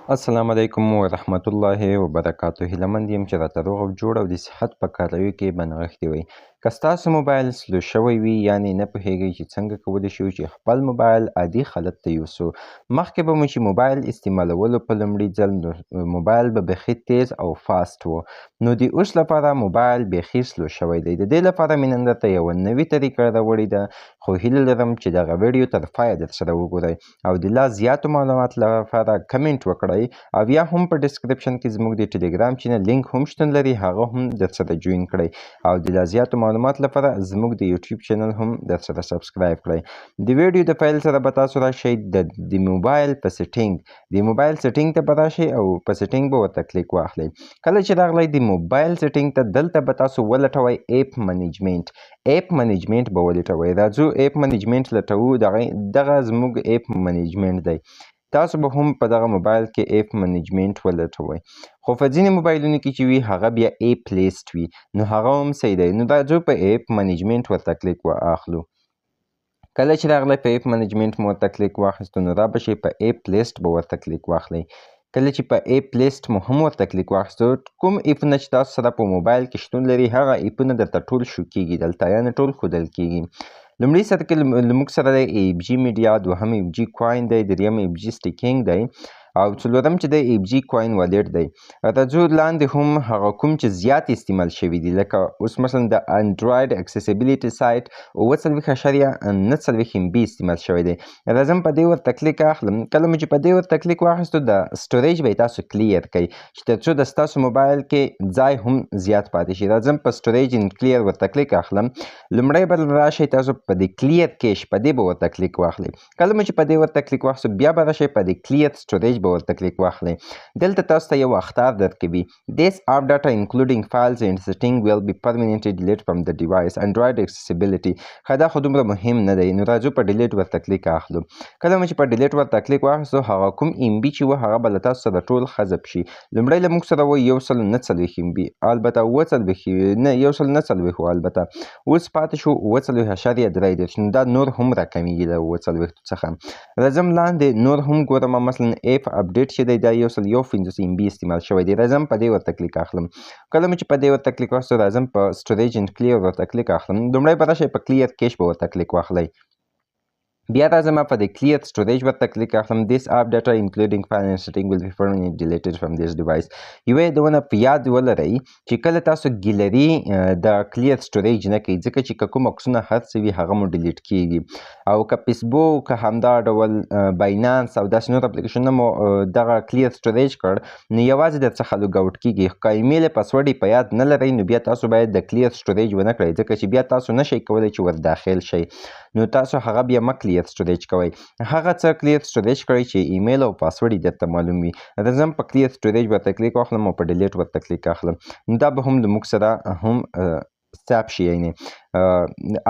السلام علیکم ورحمت الله وبرکاته. هیله یم چې راته روغ او جوړ او د صحت په کاروي کې به نغښتي وئ. که ستاسو موبایل سلو شوی وي یعنې نه پوهیږئ چې څنګه کولی شو چې خپل موبایل عادي حالت ته یوسو. مخکې به مو چې موبایل استعمالولو په لومړي ځل نو موبایل به بیخي تیز او فاست و، نو د اوس لپاره موبایل بیخي سلو شوی دی. د دې لپاره مې نن درته یوه نوې طریقه راوړې ده، خو هیله لرم چې دغه ویډیو تر پایه درسره وګورئ او د لا زیاتو معلومات لپاره کمنټ وکړئ او یا هم په ډسکرپشن کې زموږ د ټلګرام چینل لینک هم شتون لري، هغه هم درسره جوین کړئ او د لا زیاتو معلومات لپاره زموږ د یوټیوب چینل هم درسره سبسکرایب کړئ. د ویډیو د پیل سره به تاسو راشئ د موبایل په سیټینګ ته به راشئ او په سیټینګ به ورته کلیک واخلئ. کله چې راغلی د موبایل سیټینګ ته، دلته به تاسو ولټوئ ایپ منیجمنټ به ولټوئ. راځو ایپ منیجمنټ لټوو. دغه زموږ ایپ منیجمنټ دی. تاسو به هم په دغه موبایل کې ایپ منیجمنټ ولټوئ، خو په ځینې موبایلونو کې چې وي هغه بیا ایپ لیست وي، نو هغه هم صحیح دی. نو راځو په ایپ منیجمنټ ورته کلیک واخلو. کله چې راغلی په ایپ منیجمنټ مو ورته کلیک واخیستو، نو را به شي په ایپ لیست به ورته کلیک واخلئ. کله چې په ایپ لیست مو هم ورته کلیک واخیستو، کوم ایپونه چې تاسو سره په موبایل کې شتون لري هغه ایپونه درته ټول شو کیږي دلته، یعنې ټول ښودل کیږي. لومړي سر کې لموږ سره دی ایپ جي میډیا، دوهم ایپ جي کوین دی، دریم ایپ جي سټیکینګ دی او څلورم چې دی ایپ جي کوین والټ دی. راځو لاندې هم هغه کوم چې زیات استعمال شوي دي، لکه اوس مثلا د انډراید اکسیسیبیلیټي سایټ اووه MB استعمال شوی دی. راځم په دې ورته کلیک اخلم. کله مو چې په دې ورته کلیک واخیستو، د سټوریج به یې تاسو کلیر کړئ چې تر څو د ستاسو موبایل کې ځای هم زیات پاتې شي. راځم په سټوریج ان کلیر ورته کلیک اخلم. لومړی به راشئ تاسو په دې کلیر کیش، په دې به ورته کلیک واخلئ. کله مو چې په دې ورته کلیک واخیستو، بیا به راشئ په دې کلیر سټوریج به ورته کلیک واخلئ. دلته تاسو ته یو اخطار درکوي. This app data including files and setting will be permanently deleted from the device. Android accessibility. دا خو دومره مهم نه دی. نو راځو په ډیلیټ ورته کلیک اخلو. کله مو چې په ډیلیټ ورته کلیک واخیستو، هغه کوم MB چې و هغه به له تاسو سره ټول حذف شي. لومړی له موږ سره و 149 MB، البته 140 نه 149 و، البته اوس پاتې شو 40.3. نو دا نور هم راکمیږي له 40 څخه. راځم لاندې نور هم ګورم، مثلا ایپ اپډیټ چې دی دا 151 MB استعمال شوی دی. راځم په دې ورته کلیک اخلم. کله مې چې په دې ورته کلیک واخیستو، راځم په سټوریج اینډ کلیر ورته کلیک اخلم. لومړی به راشئ په کلیر کیش به ورته کلیک واخلئ. بیا راځم په د کلیر سټوریج ورته کلیک اخلم. This app data including file and setting will be permanently deleted from this device. یوه یادونه په یاد ولرئ چې کله تاسو ګیلري د کلیر سټوریج نه کوئ، ځکه چې کوم عکسونه هر څه وي هغه مو ډیلیټ کیږي، او که فیسبوک که همدا ډول باینانس او داسې نور اپلیکیشنونه مو دغه کلیر سټوریج کړ، نو یوازې در څخه لوګ اوټ کیږي. که ایمیل پاسورډ یې په یاد نه لرئ، نو بیا تاسو باید د کلیر سټوریج ونه کړئ، ځکه چې بیا تاسو نشئ کولی چې ور داخل شئ. نو تاسو هغه بیا مه کلیر سټوریج کوئ، هغه څه کلیر سټوریج کړئ چې ایمیل او پاسورډ یې درته معلوم وي. راځم په کلیر سټوریج ورته کلیک واخلم او په ډیلیټ ورته کلیک اخلم. نو دا به هم له موږ سره هم ساب شي، یعنې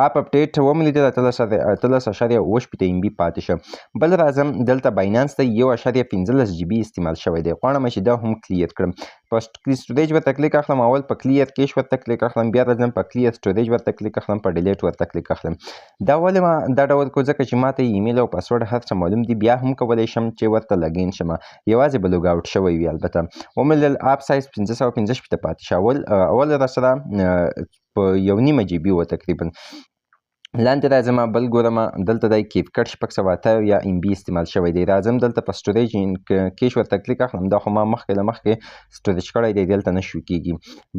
اپ اپډیټ ومو لیدل 18.8 MB پاتې شه. بل راځم دلته باینانس ته 1.15 GB استعمال شوی دی، غواړم چې دا هم کلیر کړم. په سټوریج ورته کلیک اخلم، اول په کلیر کیش ورته کلیک اخلم، بیا راځم په کلیر سټوریج ورته کلیک اخلم، په ډیلیټ ورته کلیک اخلم. دا ولې ما دا ډول کو، ځکه چې ماته ایمیل او پاسورډ هر څه معلوم دي، بیا هم کولی شم چې ورته لګین شم، یوازې به لوګ اوټ شوی وي. البته ومې اپ سایز 515 پاتې شه. اول را سره په 1.5 GB و تقریبا. لاندې راځم بل ګورم، دلته دی کیپکټ 608 MB استعمال شوی دی. راځم دلته په سټوریج کیش ورته کلیک اخلم. دا خو ما مخکې سټوریج کړی دی، دلته نه شو کیږي.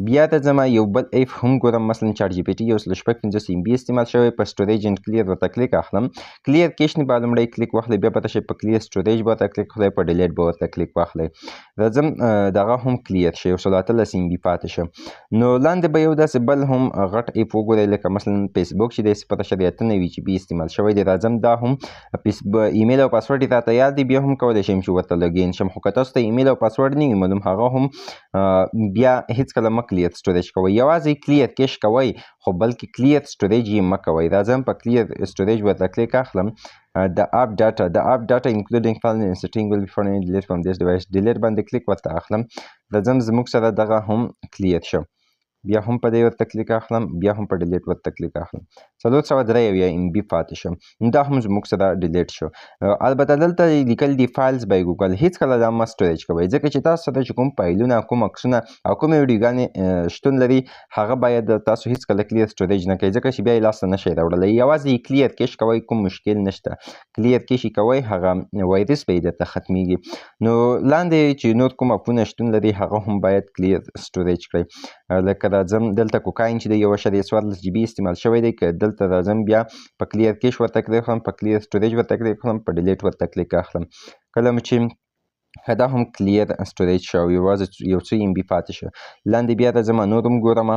بیا راځم یو بل ایپ هم ګورم، مثلا چاټ جی پی ټي 1.15 MB استعمال شوی. په سټوریج اینډ کلیر ورته کلیک اخلم. کلیر کیش نه به لومړی کلیک واخلئ، بیا به تاسو په کلیر سټوریج ورته کلیک واخلئ، په ډیلیټ به ورته کلیک واخلئ. راځم دغه هم کلیر شي، 118 MB پاتې شه. نو لاندې به یو داسې بل هم غټ ایپ وګورئ، لکه مثلا فیسبوک چې دی 0.9 GB استعمال شوی دی. راځم دا هم ایمیل او پاسورډ یې راته یاد دی، بیا هم کولی شم چې ورته لګین شم. خو که تاسو ته ایمیل او پاسورډ نه وي معلوم، هغه هم بیا هیڅکله مه کلیر سټوریج کوئ، یوازې کلیر کیش کوئ، خو بلکې کلیر سټوریج یې مه کوئ. راځم په کلیر سټوریج ورته کلیک اخلم. د اپ ډاټا including file and setting will be permanently deleted from this device. ډیلیټ باندې کلیک ورته اخلم. راځم زموږ سره دغه هم کلیر شو. بیا هم په دې ورته کلیک اخلم، بیا هم په ډیلیټ ورته کلیک اخلم. 473 MB پاتې شو. نو دا هم زموږ سره ډیلیټ شو. البته دلته لیکل دي فایلز بای ګوګل، هیڅکله دا مه سټوریج کوئ، ځکه چې تاسو سره چې کوم فایلونه، کوم عکسونه او کومې ویډیوګانې شتون لري، هغه باید تاسو هیڅکله کلیر سټوریج نه کوئ، ځکه چې بیا یې لاسته نشئ راوړلی. یوازې کلیر کیش کوئ، کوم مشکل نشته. کلیر کیش یې کوئ، هغه وایرس به یې درته ختمیږي. نو لاندې چې نور کوم اپونه شتون لري، هغه هم باید کلیر سټوریج کړئ. لکه راځم دلته کوکاین چې دی 1.14 GB استعمال شوی دی، که دلته راځم بیا په کلیر کیش ورته کلیک کړم، په کلیر سټوریج ورته کلیک کړم، په ډیلیټ ورته کلیک اخلم. کله مو چې دا هم کلیر سټوریج شو، یوازې یو څو MB پاتې شو. لاندې بیا راځم نور هم ګورم،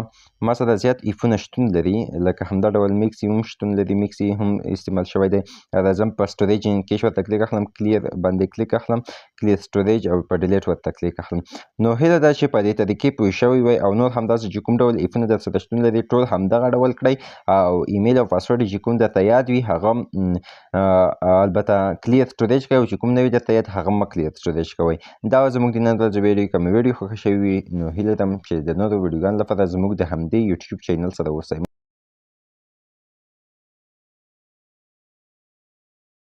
ما سره زیات ایفونه شتون لري، لکه همدا ډول میکسي هم شتون لري، میکسي هم استعمال شوی دی. راځم په سټوریج کیش ورته کلیک اخلم، کلیر باندې کلیک اخلم، کلیر سټوریج او په ډیلیټ ورته کلیک اخلم. نو هیله ده چې په دې طریقې پوه شوي وئ، او نور همداسې چې کوم ډول ایفونه در سره شتون لري ټول همدغه ډول کړئ، او ایمیل او پاسورډ چې کوم درته یاد وي هغه البته کلیر سټوریج کوئ، او چې کوم نه وي درته یاد هغه مه کلیر سټوریج کوئ. دا زموږ د نن ورځې ویډیو، که مې ویډیو خوښه شوې وي نو هیله لرم چې د نورو ویډیوګانو لپاره زموږ د همدې یوټیوب چینل سره اوسئ.